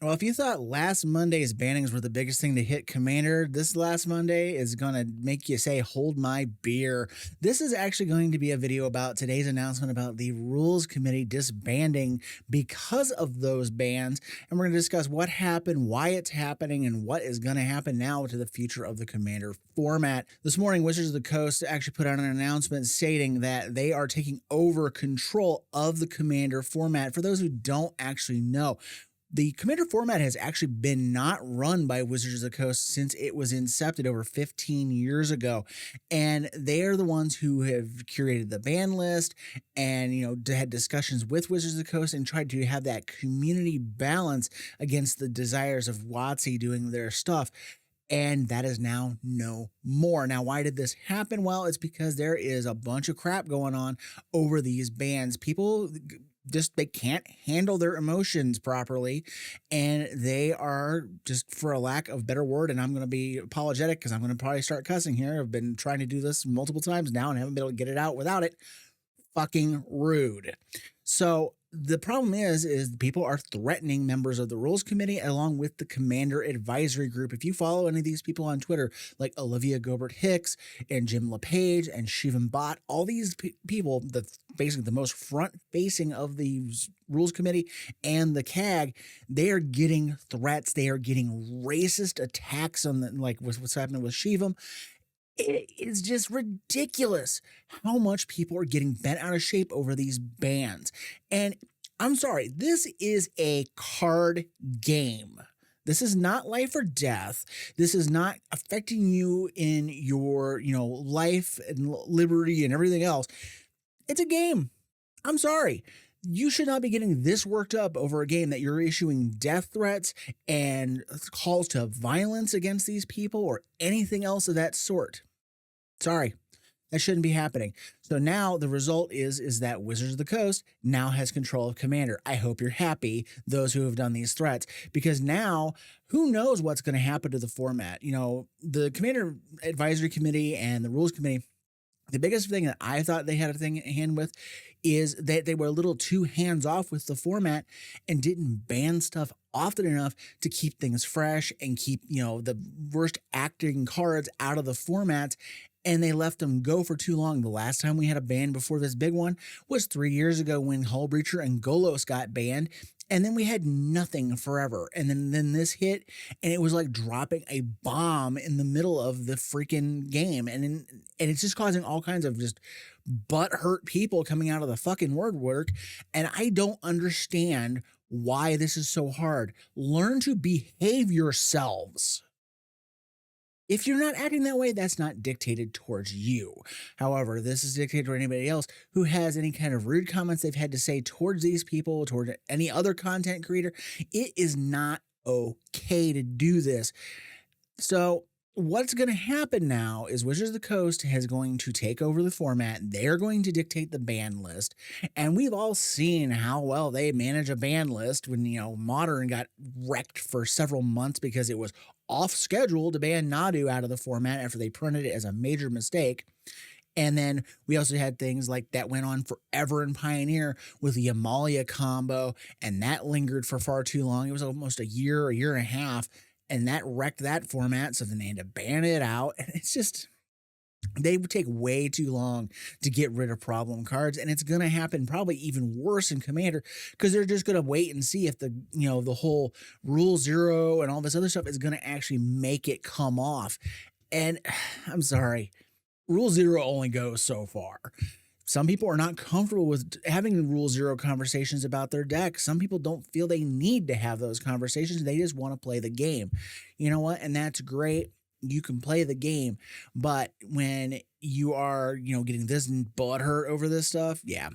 Well, if you thought last Monday's bannings were the biggest thing to hit Commander, this last Monday is going to make you say, hold my beer. This is actually going to be a video about today's announcement about the Rules Committee disbanding because of those bans. And we're going to discuss what happened, why it's happening, and what is going to happen now to the future of the Commander format. This morning, Wizards of the Coast actually put out an announcement stating that they are taking over control of the Commander format. For those who don't actually know, the Commander format has actually been not run by Wizards of the Coast since it was incepted over 15 years ago. And they are the ones who have curated the ban list and, had discussions with Wizards of the Coast and tried to have that community balance against the desires of WotC doing their stuff. And that is now no more. Now, why did this happen? Well, it's because there is a bunch of crap going on over these bans. People just they can't handle their emotions properly, and they are, just for a lack of better word, and I'm going to be apologetic because I'm going to probably start cussing here. I've been trying to do this multiple times now and haven't been able to get it out without it. Fucking rude. So the problem is people are threatening members of the Rules Committee along with the Commander Advisory Group. If you follow any of these people on Twitter, like Olivia Gobert Hicks and Jim LePage and Shivam Bhatt, all these people, basically the most front-facing of the Rules Committee and the CAG, they are getting threats. They are getting racist attacks on what's happening with Shivam. It is just ridiculous how much people are getting bent out of shape over these bans. And I'm sorry, this is a card game. This is not life or death. This is not affecting you in your, life and liberty and everything else. It's a game. I'm sorry. You should not be getting this worked up over a game that you're issuing death threats and calls to violence against these people or anything else of that sort. Sorry, that shouldn't be happening. So now the result is that Wizards of the Coast now has control of Commander. I hope you're happy, those who have done these threats, because now who knows what's going to happen to the format. The Commander Advisory Committee and the Rules Committee, the biggest thing that I thought they had a thing at hand with is that they were a little too hands-off with the format and didn't ban stuff often enough to keep things fresh and keep, the worst acting cards out of the formats. And they left them go for too long. The last time we had a ban before this big one was 3 years ago when Hullbreacher and Golos got banned. And then we had nothing forever. And then this hit, and it was like dropping a bomb in the middle of the freaking game. And it's just causing all kinds of just butthurt people coming out of the fucking woodwork. And I don't understand why this is so hard. Learn to behave yourselves. If you're not acting that way, that's not dictated towards you. However, this is dictated to anybody else who has any kind of rude comments they've had to say towards these people, toward any other content creator. It is not okay to do this. So what's going to happen now is Wizards of the Coast is going to take over the format. They're going to dictate the ban list. And we've all seen how well they manage a ban list when, Modern got wrecked for several months because it was off schedule to ban Nadu out of the format after they printed it as a major mistake. And then we also had things like that went on forever in Pioneer with the Amalia combo, and that lingered for far too long. It was almost a year and a half. And that wrecked that format, so then they had to ban it out. And it's just, they would take way too long to get rid of problem cards. And it's going to happen probably even worse in Commander because they're just going to wait and see if the whole Rule Zero and all this other stuff is going to actually make it come off. And I'm sorry, Rule Zero only goes so far. Some people are not comfortable with having Rule Zero conversations about their deck. Some people don't feel they need to have those conversations. They just want to play the game. You know what? And that's great. You can play the game. But when you are, getting this butthurt over this stuff, yeah,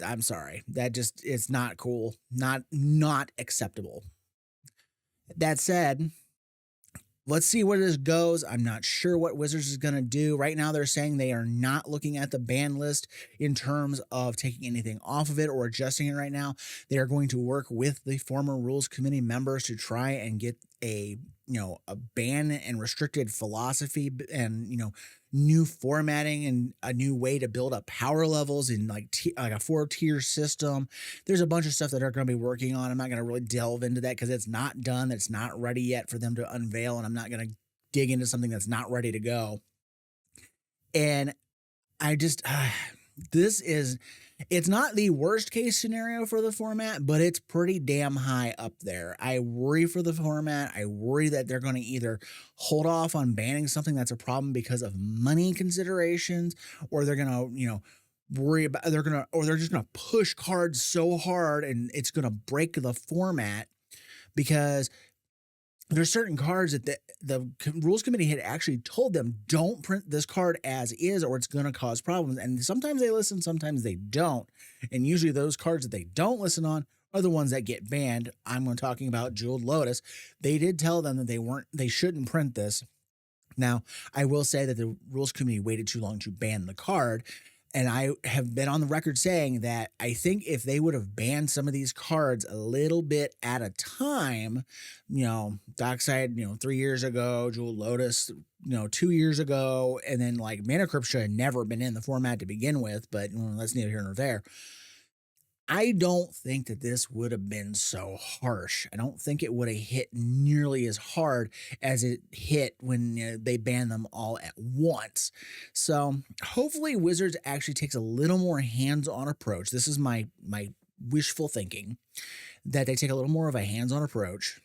I'm sorry. It's not cool. Not acceptable. That said, let's see where this goes. I'm not sure what Wizards is going to do. Right now, they're saying they are not looking at the ban list in terms of taking anything off of it or adjusting it right now. They are going to work with the former Rules Committee members to try and get a a ban and restricted philosophy and, new formatting and a new way to build up power levels in like a 4-tier system. There's a bunch of stuff that they're going to be working on. I'm not going to really delve into that because it's not done. It's not ready yet for them to unveil. And I'm not going to dig into something that's not ready to go. And I just, this is, it's not the worst case scenario for the format, but it's pretty damn high up there. I worry for the format. I worry that they're going to either hold off on banning something that's a problem because of money considerations, or they're going to, worry about, they're just going to push cards so hard and it's going to break the format because there's certain cards that the rules committee had actually told them don't print this card as is or it's going to cause problems. And sometimes they listen, sometimes they don't. And usually those cards that they don't listen on are the ones that get banned. I'm talking about Jeweled Lotus. They did tell them that they shouldn't print this. Now, I will say that the rules committee waited too long to ban the card. And I have been on the record saying that I think if they would have banned some of these cards a little bit at a time, Dockside, 3 years ago, Jewel Lotus, 2 years ago, and then like Mana Crypt should have never been in the format to begin with, but that's neither here nor there. I don't think that this would have been so harsh. I don't think it would have hit nearly as hard as it hit when they banned them all at once. So hopefully Wizards actually takes a little more hands-on approach. This is my wishful thinking, that they take a little more of a hands-on approach,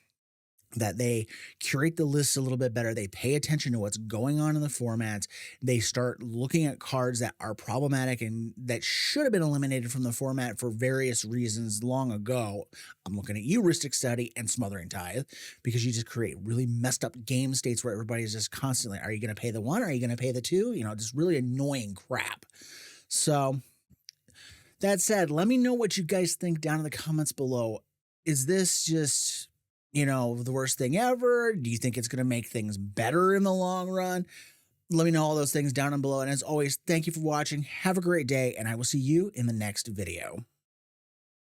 that they curate the lists a little bit better. They pay attention to what's going on in the formats. They start looking at cards that are problematic and that should have been eliminated from the format for various reasons long ago. I'm looking at you, Ristic Study and Smothering Tithe, because you just create really messed up game states where everybody's just constantly, are you going to pay the one? Are you going to pay the two? Just really annoying crap. So that said, let me know what you guys think down in the comments below. Is this just the worst thing ever? Do you think it's going to make things better in the long run? Let me know all those things down below. And as always, thank you for watching. Have a great day, and I will see you in the next video.